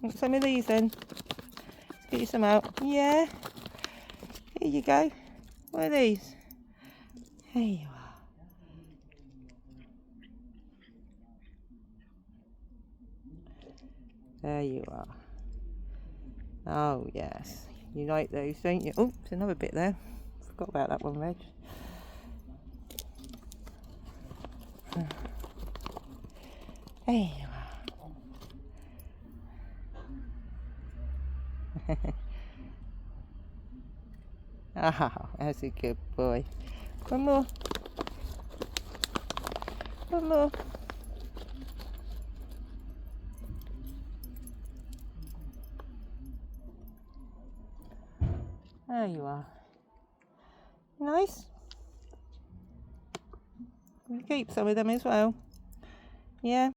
Want some of these then? Let's get you some out. Yeah. Here you go. What are these? There you are. There you are. Oh yes. You like those, don't you? Oh, there's another bit there. Forgot about that one, Reg. There you are. Oh, that's a good boy. One more. One more. There you are. Nice. We'll keep some of them as well. Yeah.